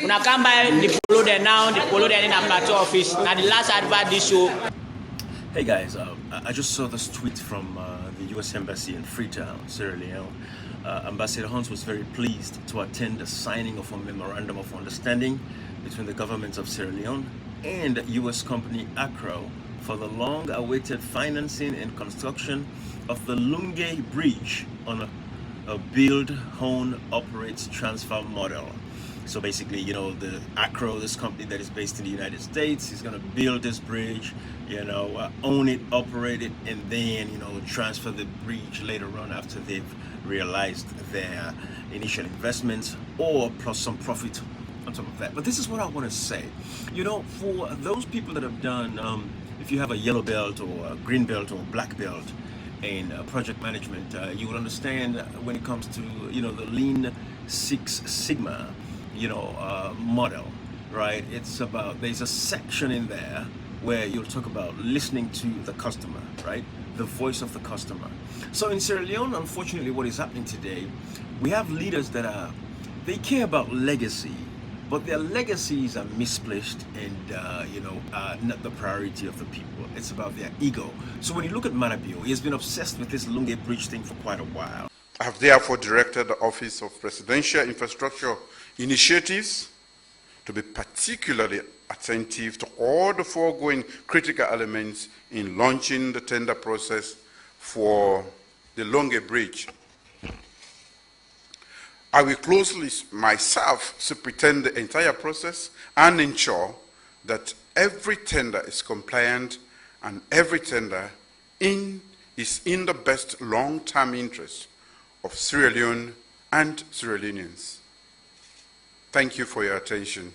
Una come by the polo there now, the polo there in a plateau office. Now the last advert this show. Hey guys, I just saw this tweet from the U.S. Embassy in Freetown, Sierra Leone. Ambassador Hunt was very pleased to attend the signing of a memorandum of understanding between the governments of Sierra Leone and U.S. company ISSUE for the long-awaited financing and construction of the LUNGI Bridge on a build, own, operate, transfer model. So basically, you know, the ISSUE, this company that is based in the United States, is going to build this bridge, you know, own it, operate it, and then, you know, transfer the bridge later on after they've realized their initial investments, or plus some profit on top of that. But this is what I want to say. You know, for those people that have done, if you have a yellow belt or a green belt or black belt in project management, you will understand when it comes to, you know, the Lean Six Sigma, you know, model, right? It's about, there's a section in there where you'll talk about listening to the customer, right? The voice of the customer. So in Sierra Leone, unfortunately, what is happening today, we have leaders that they care about legacy, but their legacies are misplaced and, you know, not the priority of the people. It's about their ego. So when you look at Maada Bio, he has been obsessed with this LUNGI Bridge thing for quite a while. I have therefore directed the Office of Presidential Infrastructure Initiatives to be particularly attentive to all the foregoing critical elements in launching the tender process for the LUNGI Bridge. I will closely myself superintend the entire process and ensure that every tender is compliant and every tender is in the best long-term interest of Sierra Leone and Sierra Leoneans. Thank you for your attention.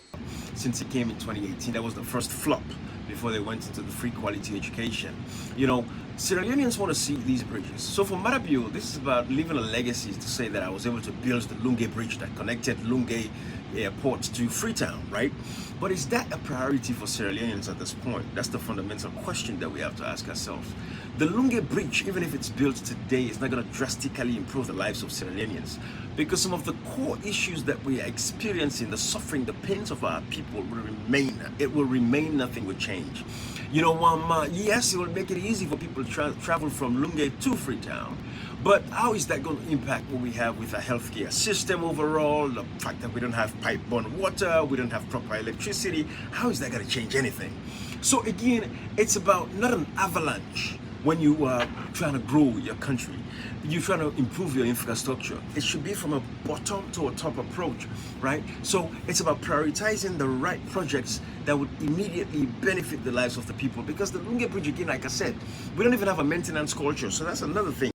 Since it came in 2018, that was the first flop before they went into the free quality education. You know, Sierra Leoneans want to see these bridges. So for Maada Bio, this is about leaving a legacy to say that I was able to build the LUNGI Bridge that connected LUNGI Airport to Freetown, right? But is that a priority for Sierra Leoneans at this point? That's the fundamental question that we have to ask ourselves. The LUNGI Bridge, even if it's built today, is not going to drastically improve the lives of Sierra Leoneans, because some of the core issues that we are experiencing, the suffering, the pains of our people will remain. It will remain, nothing will change. You know, yes, it will make it easy for people to travel from LUNGI to Freetown, but how is that going to impact what we have with our healthcare system overall? The fact that we don't have pipe-borne water, we don't have proper electricity, how is that going to change anything? So again, it's about not an avalanche. When you are trying to grow your country, you're trying to improve your infrastructure, it should be from a bottom to a top approach, right? So it's about prioritizing the right projects that would immediately benefit the lives of the people, because the LUNGI Bridge, again, like I said, we don't even have a maintenance culture, so that's another thing.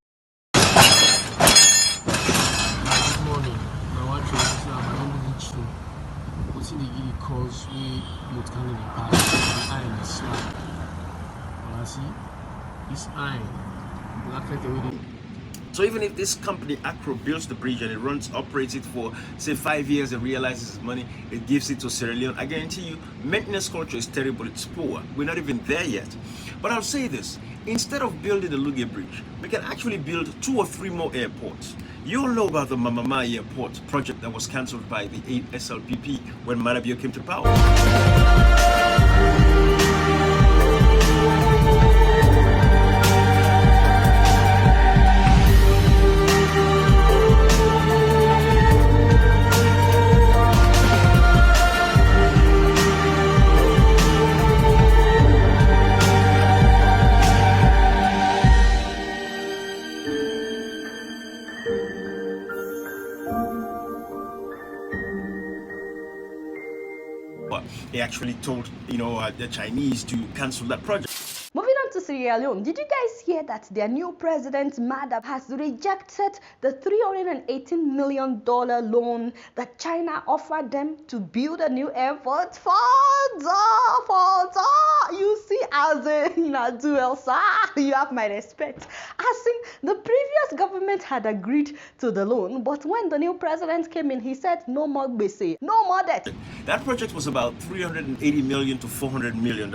Good morning. My wife is now what's in the cause we would kind of pass the iron is slab. Well, I see. This iron will affect the way. So even if this company ISSUE builds the bridge and it operates it for say 5 years and realizes its money, it gives it to Sierra Leone, I guarantee you, maintenance culture is terrible, it's poor. We're not even there yet. But I'll say this, instead of building the LUNGI Bridge, we can actually build 2 or 3 more airports. You all know about the Mamama Airport project that was cancelled by the SLPP when Maada Bio came to power. He actually told, you know, the Chinese to cancel that project. Moving on to Sierra Leone, did you guys hear that their new president, Maada, has rejected the $318 million loan that China offered them to build a new airport? You see, as a dual, sir, you have my respect. As in, the previous government had agreed to the loan, but when the new president came in, he said no more bese, no more debt. That project was about $380 million to $400 million.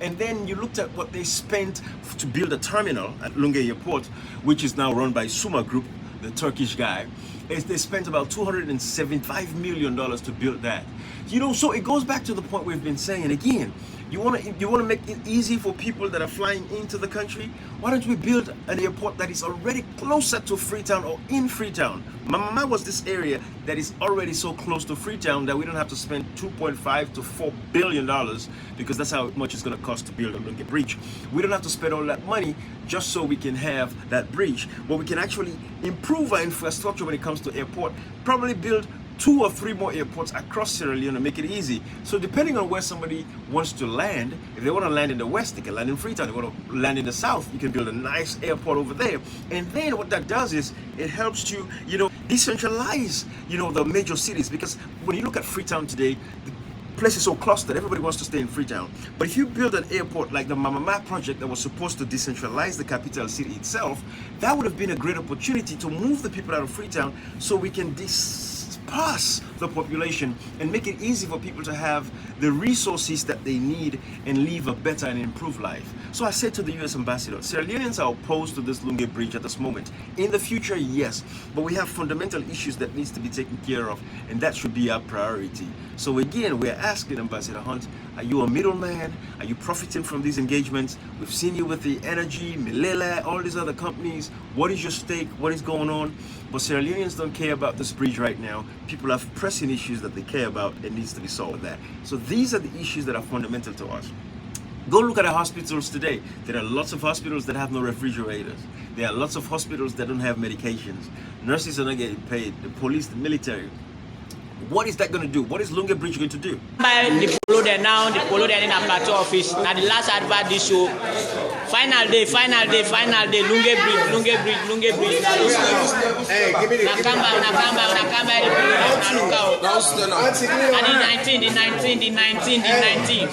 And then you looked at what they spent to build a terminal at LUNGI Airport, which is now run by Suma Group, the Turkish guy. They spent about $275 million to build that. So it goes back to the point we've been saying again. You want to make it easy for people that are flying into the country? Why don't we build an airport that is already closer to Freetown or in Freetown? Mama was this area that is already so close to Freetown that we don't have to spend $2.5 to $4 billion, because that's how much it's going to cost to build a Lungi Bridge. We don't have to spend all that money just so we can have that bridge, but we can actually improve our infrastructure when it comes to airport, probably build 2 or 3 more airports across Sierra Leone and make it easy. So depending on where somebody wants to land, if they want to land in the west, they can land in Freetown. If they want to land in the south, you can build a nice airport over there. And then what that does is it helps to, decentralize, the major cities. Because when you look at Freetown today, the place is so clustered, everybody wants to stay in Freetown. But if you build an airport like the Mama project that was supposed to decentralize the capital city itself, that would have been a great opportunity to move the people out of Freetown so we can disperse the population and make it easy for people to have the resources that they need and live a better and improved life. So I said to the U.S. ambassador, Sierra Leoneans are opposed to this Lungi Bridge at this moment. In the future, yes, but we have fundamental issues that needs to be taken care of, and that should be our priority. So again, we're asking Ambassador Hunt, are you a middleman? Are you profiting from these engagements? We've seen you with the Energy, Milele, all these other companies. What is your stake? What is going on? But Sierra Leoneans don't care about this bridge right now. People have pressing issues that they care about and needs to be solved there. So these are the issues that are fundamental to us. Go look at our hospitals today. There are lots of hospitals that have no refrigerators. There are lots of hospitals that don't have medications. Nurses are not getting paid. The police, the military. What is that going to do? What is Lungi Bridge going to do? By the polo there now, the polo there in a plateau office. Now the last advert this show. Final day, Lungi Bridge. Hey, give me the Nakamba, the 19.